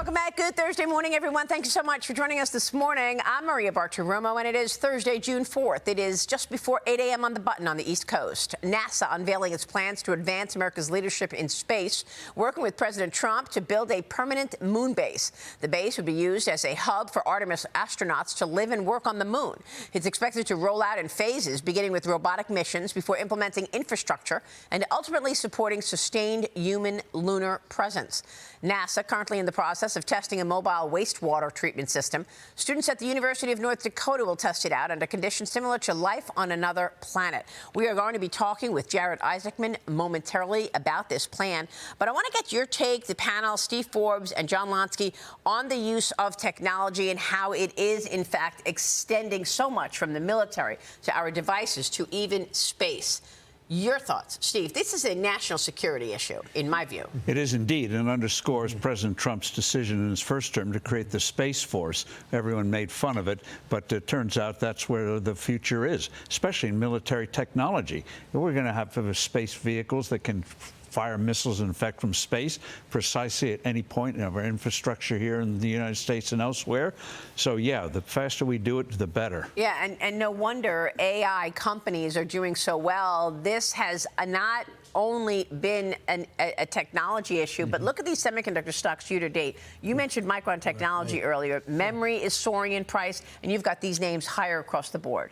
Welcome back. Good Thursday morning, everyone. Thank you so much for joining us this morning. I'm Maria Bartiromo, and it is Thursday, June 4th. It is just before 8 a.m. on the button on the East Coast. NASA unveiling its plans to advance America's leadership in space, working with President Trump to build a permanent moon base. The base would be used as a hub for Artemis astronauts to live and work on the moon. It's expected to roll out in phases, beginning with robotic missions before implementing infrastructure and ultimately supporting sustained human lunar presence. NASA currently in the process of testing a mobile wastewater treatment system. Students at the University of North Dakota will test it out under conditions similar to life on another planet. We are going to be talking with Jared Isaacman momentarily about this plan. But I want to get your take, the panel, Steve Forbes and John Lonsky, on the use of technology and how it is, in fact, extending so much from the military to our devices to even space. Your thoughts, Steve? This is a national security issue, in my view. It is indeed, and underscores President Trump's decision in his first term to create the Space Force. Everyone made fun of it, but it turns out that's where the future is, especially in military technology. We're going to have space vehicles that can fire missiles, in effect, from space precisely at any point in our infrastructure here in the United States and elsewhere. So, yeah, the faster we do it, the better. Yeah, and no wonder AI companies are doing so well. This has not only been a technology issue, but look at these semiconductor stocks year to date. You mentioned Micron Technology earlier. Memory is soaring in price, and you've got these names higher across the board.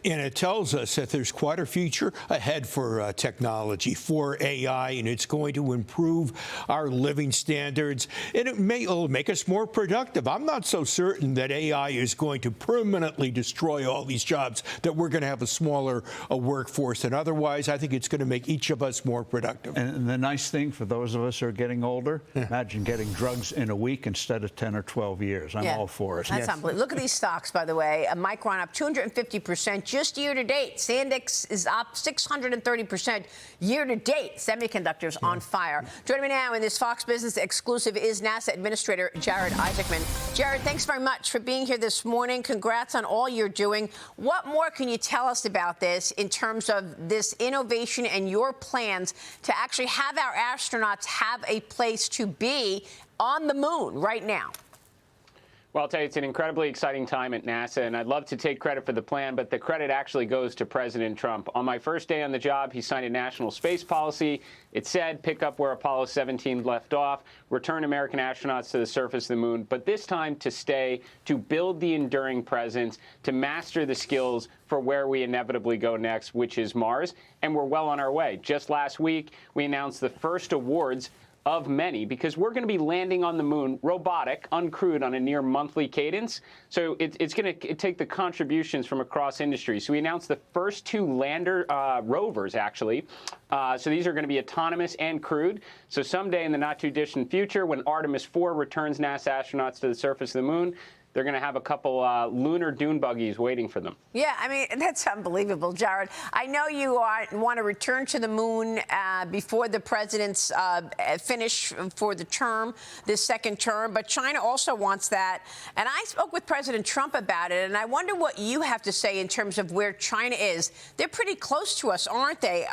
And it tells us that there's quite a future ahead for technology, for AI, and it's going to improve our living standards, and it'll make us more productive. I'm not so certain that AI is going to permanently destroy all these jobs, that we're going to have a smaller workforce than otherwise. I think it's going to make each of us more productive. And the nice thing for those of us who are getting older, imagine getting drugs in a week instead of 10 or 12 years. I'm all for it. That's unbelievable. Look at these stocks, by the way. Micron up 250% just year to date. Sandex is up 630% year to date. Semiconductors on fire. Joining me now in this Fox Business exclusive is NASA Administrator Jared Isaacman. Jared, thanks very much for being here this morning. Congrats on all you're doing. What more can you tell us about this in terms of this innovation and your plans to actually have our astronauts have a place to be on the moon right now? Well, I'll tell you, it's an incredibly exciting time at NASA, and I'd love to take credit for the plan, but the credit actually goes to President Trump. On my first day on the job, he signed a national space policy. It said pick up where Apollo 17 left off, return American astronauts to the surface of the moon, but this time to stay, to build the enduring presence, to master the skills for where we inevitably go next, which is Mars, and we're well on our way. Just last week, we announced the first awards of many, because we're going to be landing on the moon robotic, uncrewed on a near monthly cadence. So it's going to take the contributions from across industry. So we announced the first two lander rovers, actually. So these are going to be autonomous and crewed. So someday in the not too distant future, when Artemis 4 returns NASA astronauts to the surface of the moon, they're going to have a couple lunar dune buggies waiting for them. Yeah, I mean, that's unbelievable, Jared. I know you want to return to the moon before the president's finish for the term, this second term, but China also wants that. And I spoke with President Trump about it, and I wonder what you have to say in terms of where China is. They're pretty close to us, aren't they?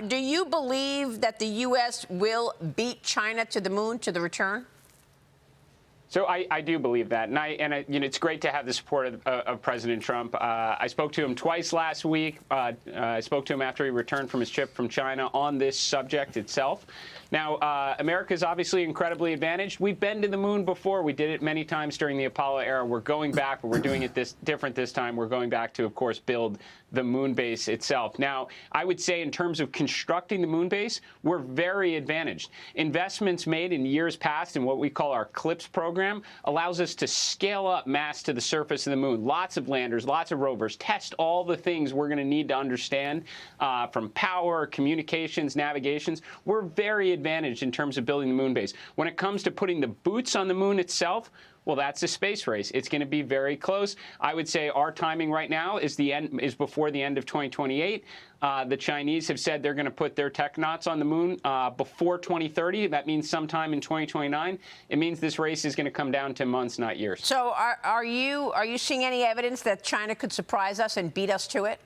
Do you believe that the U.S. will beat China to the moon, to the return? So I do believe that, and you know, it's great to have the support of President Trump. I spoke to him twice last week. I spoke to him after he returned from his trip from China on this subject itself. Now, America is obviously incredibly advantaged. We've been to the moon before. We did it many times during the Apollo era. We're going back, but we're doing it different this time. We're going back to, of course, build the moon base itself. Now, I would say in terms of constructing the moon base, we're very advantaged. Investments made in years past in what we call our CLIPS program allows us to scale up mass to the surface of the moon. Lots of landers, lots of rovers, test all the things we're going to need to understand from power, communications, navigations. We're very advantaged in terms of building the moon base. When it comes to putting the boots on the moon itself, well, that's a space race. It's going to be very close. I would say our timing right now is before the end of 2028. The Chinese have said they're going to put their technauts on the moon before 2030. That means sometime in 2029. It means this race is going to come down to months, not years. So are you seeing any evidence that China could surprise us and beat us to it?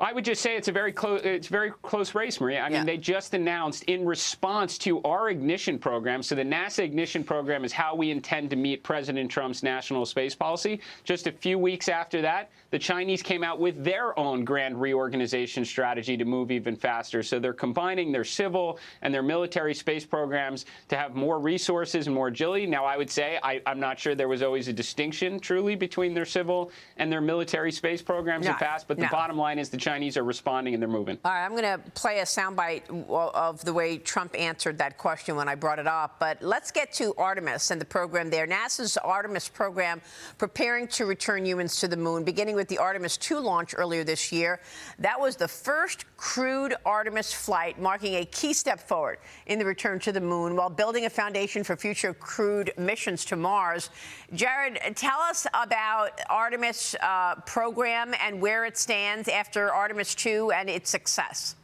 I would just say it's a very close race, Maria. I mean, they just announced in response to our ignition program. So the NASA ignition program is how we intend to meet President Trump's national space policy. Just a few weeks after that, the Chinese came out with their own grand reorganization strategy to move even faster. So they're combining their civil and their military space programs to have more resources and more agility. Now, I would say I'm not sure there was always a distinction truly between their civil and their military space programs in the past, but the bottom line is the Chinese are responding and they're moving. All right, I'm going to play a soundbite of the way Trump answered that question when I brought it up. But let's get to Artemis and the program there. NASA's Artemis program preparing to return humans to the moon, beginning with the Artemis 2 launch earlier this year. That was the first crewed Artemis flight, marking a key step forward in the return to the moon while building a foundation for future crewed missions to Mars. Jared, tell us about Artemis program and where it stands after Artemis 2 and its success.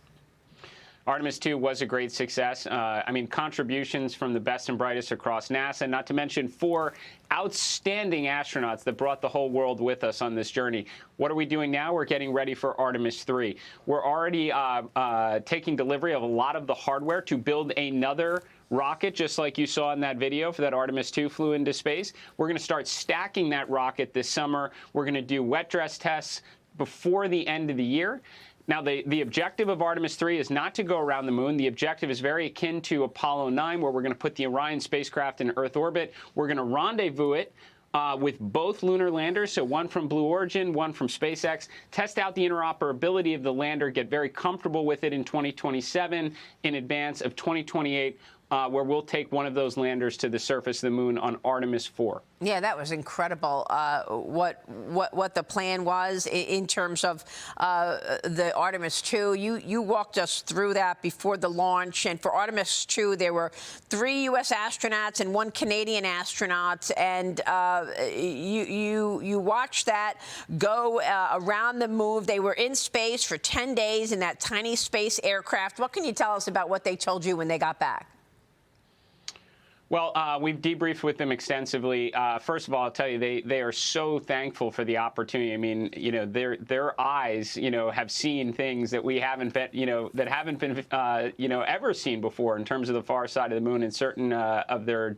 Artemis 2 was a great success. I mean, contributions from the best and brightest across NASA, not to mention 4 outstanding astronauts that brought the whole world with us on this journey. What are we doing now? We're getting ready for Artemis 3. We're already taking delivery of a lot of the hardware to build another rocket, just like you saw in that video for that Artemis 2 flew into space. We're going to start stacking that rocket this summer. We're going to do wet dress tests before the end of the year. Now, the objective of Artemis 3 is not to go around the moon. The objective is very akin to Apollo 9, where we're going to put the Orion spacecraft in Earth orbit. We're going to rendezvous it with both lunar landers, so one from Blue Origin, one from SpaceX, test out the interoperability of the lander, get very comfortable with it in 2027 in advance of 2028, where we'll take one of those landers to the surface of the moon on Artemis 4. Yeah, that was incredible. What the plan was in terms of the Artemis 2. You walked us through that before the launch. And for Artemis 2, there were 3 U.S. astronauts and 1 Canadian astronaut. And you watched that go around the moon. They were in space for 10 days in that tiny space aircraft. What can you tell us about what they told you when they got back? Well, we've debriefed with them extensively. First of all, I'll tell you, they are so thankful for the opportunity. I mean, you know, their eyes, you know, have seen things that we haven't been, you know, that haven't been, you know, ever seen before in terms of the far side of the moon and certain of their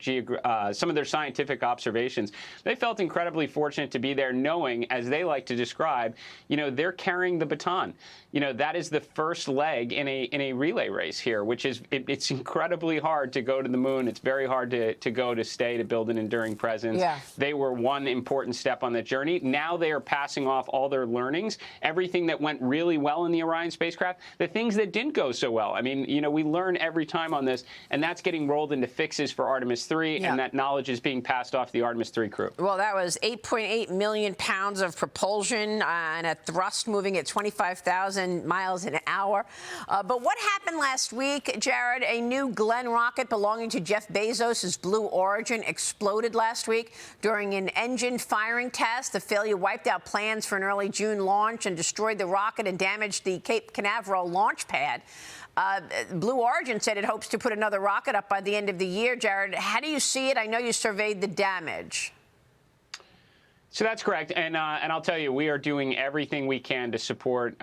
some of their scientific observations. They felt incredibly fortunate to be there, knowing, as they like to describe, you know, they're carrying the baton. You know, that is the first leg in a relay race here, which is it's incredibly hard to go to the moon. It's very hard to go, to stay, to build an enduring presence. Yeah. They were one important step on that journey. Now they are passing off all their learnings, everything that went really well in the Orion spacecraft, the things that didn't go so well. I mean, you know, we learn every time on this, and that's getting rolled into fixes for Artemis 3, and that knowledge is being passed off the Artemis 3 crew. Well, that was 8.8 million pounds of propulsion and a thrust moving at 25,000 miles an hour. But what happened last week, Jared? A new Glenn rocket belonging to Jeff Bezos' Blue Origin exploded last week during an engine firing test. The failure wiped out plans for an early June launch and destroyed the rocket and damaged the Cape Canaveral launch pad. Blue Origin said it hopes to put another rocket up by the end of the year. Jared, how do you see it? I know you surveyed the damage. So that's correct, and I'll tell you, we are doing everything we can to support,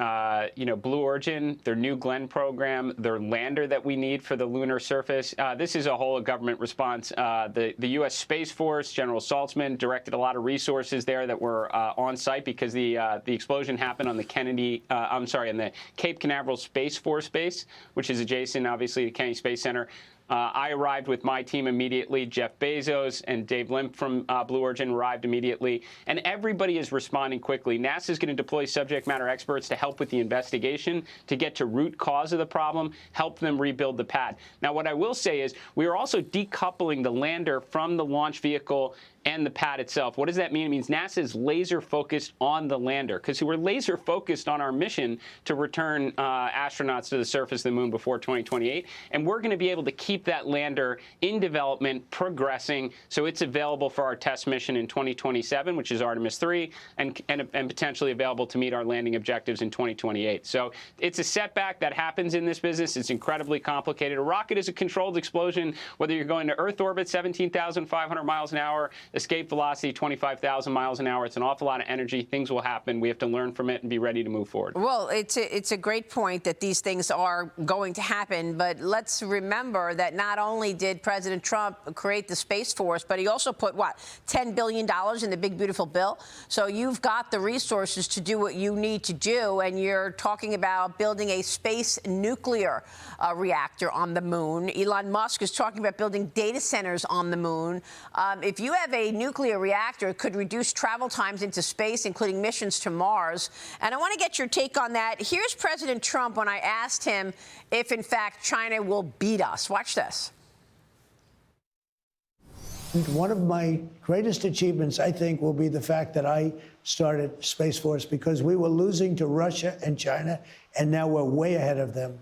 you know, Blue Origin, their new Glenn program, their lander that we need for the lunar surface. This is a whole government response. The U.S. Space Force, General Saltzman, directed a lot of resources there that were on site because the explosion happened on the on the Cape Canaveral Space Force Base, which is adjacent, obviously, to Kennedy Space Center. I arrived with my team immediately. Jeff Bezos and Dave Limp from Blue Origin arrived immediately. And everybody is responding quickly. NASA is going to deploy subject matter experts to help with the investigation, to get to root cause of the problem, help them rebuild the pad. Now, what I will say is we are also decoupling the lander from the launch vehicle and the pad itself. What does that mean? It means NASA is laser focused on the lander because we're laser focused on our mission to return astronauts to the surface of the moon before 2028. And we're going to be able to keep that lander in development, progressing, so it's available for our test mission in 2027, which is Artemis 3, and potentially available to meet our landing objectives in 2028. So it's a setback that happens in this business. It's incredibly complicated. A rocket is a controlled explosion, whether you're going to Earth orbit, 17,500 miles an hour, escape velocity, 25,000 miles an hour. It's an awful lot of energy. Things will happen. We have to learn from it and be ready to move forward. Well, it's a great point that these things are going to happen, but let's remember that not only did President Trump create the Space Force, but he also put, what, $10 billion in the big, beautiful bill? So you've got the resources to do what you need to do, and you're talking about building a space nuclear reactor on the moon. Elon Musk is talking about building data centers on the moon. If you have a nuclear reactor, it could reduce travel times into space, including missions to Mars. And I want to get your take on that. Here's President Trump when I asked him if, in fact, China will beat us. Watch this. One of my greatest achievements, I think, will be the fact that I started Space Force, because we were losing to Russia and China, and now we're way ahead of them.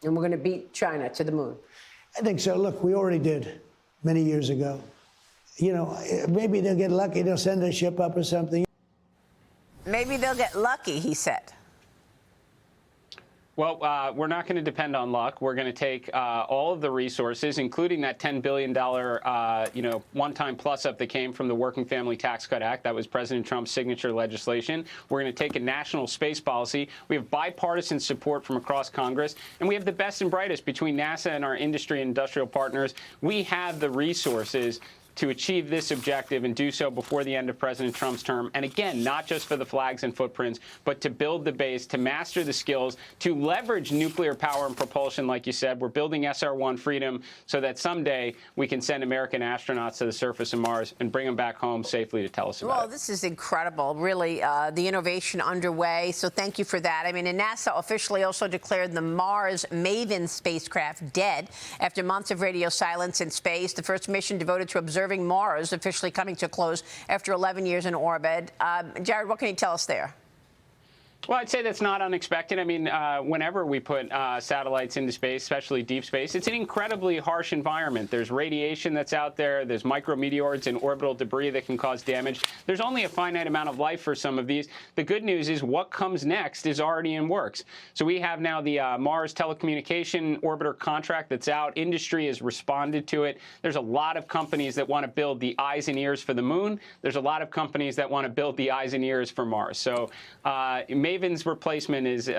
And we're going to beat China to the moon. I think so. Look, we already did many years ago. You know, maybe they'll get lucky. They'll send a ship up or something. Maybe they'll get lucky, he said. Well, we're not going to depend on luck. We're going to take all of the resources, including that $10 billion, one-time plus-up that came from the Working Family Tax Cut Act. That was President Trump's signature legislation. We're going to take a national space policy. We have bipartisan support from across Congress, and we have the best and brightest between NASA and our industry and industrial partners. We have the resources to achieve this objective and do so before the end of President Trump's term. And again, not just for the flags and footprints, but to build the base, to master the skills, to leverage nuclear power and propulsion, like you said. We're building SR-1 Freedom so that someday we can send American astronauts to the surface of Mars and bring them back home safely to tell us about it. Well, this is incredible, really, the innovation underway. So thank you for that. I mean, and NASA officially also declared the Mars Maven spacecraft dead after months of radio silence in space. The first mission devoted to observing Mars officially coming to a close after 11 years in orbit. Jared, what can you tell us there? Well, I'd say that's not unexpected. I mean, whenever we put satellites into space, especially deep space, it's an incredibly harsh environment. There's radiation that's out there. There's micrometeoroids and orbital debris that can cause damage. There's only a finite amount of life for some of these. The good news is what comes next is already in works. So we have now the Mars telecommunication orbiter contract that's out. Industry has responded to it. There's a lot of companies that want to build the eyes and ears for the moon. There's a lot of companies that want to build the eyes and ears for Mars. So Maven's replacement is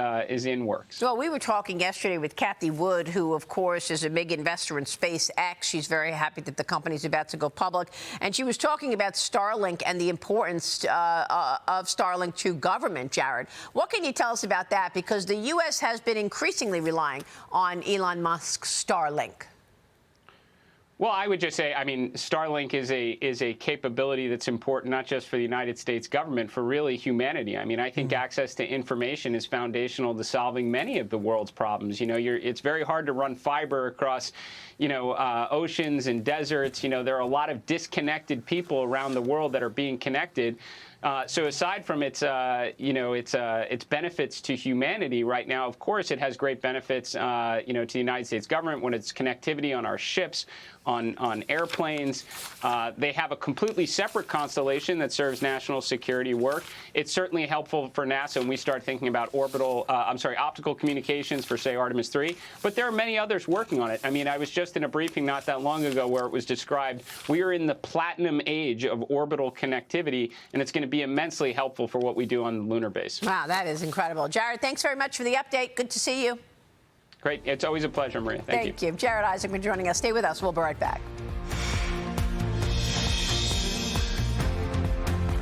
in works. Well, we were talking yesterday with Kathy Wood, who, of course, is a big investor in SpaceX. She's very happy that the company's about to go public. And she was talking about Starlink and the importance of Starlink to government, Jared. What can you tell us about that? Because the U.S. has been increasingly relying on Elon Musk's Starlink. Well, I would just say, I mean, Starlink is a capability that's important not just for the United States government, for really humanity. I mean, I think access to information is foundational to solving many of the world's problems. You know, it's very hard to run fiber across, oceans and deserts. You know, there are a lot of disconnected people around the world that are being connected. So aside from its benefits to humanity right now, of course, it has great benefits, to the United States government when it's connectivity on our ships, on airplanes. They have a completely separate constellation that serves national security work. It's certainly helpful for NASA when we start thinking about optical communications for, say, Artemis 3. But there are many others working on it. I mean, I was just in a briefing not that long ago where it was described we are in the platinum age of orbital connectivity, and it's going to be immensely helpful for what we do on the lunar base. Wow, that is incredible. Jared, thanks very much for the update. Good to see you. Great. It's always a pleasure, Maria. Thank you. Jared Isaacman joining us. Stay with us. We'll be right back.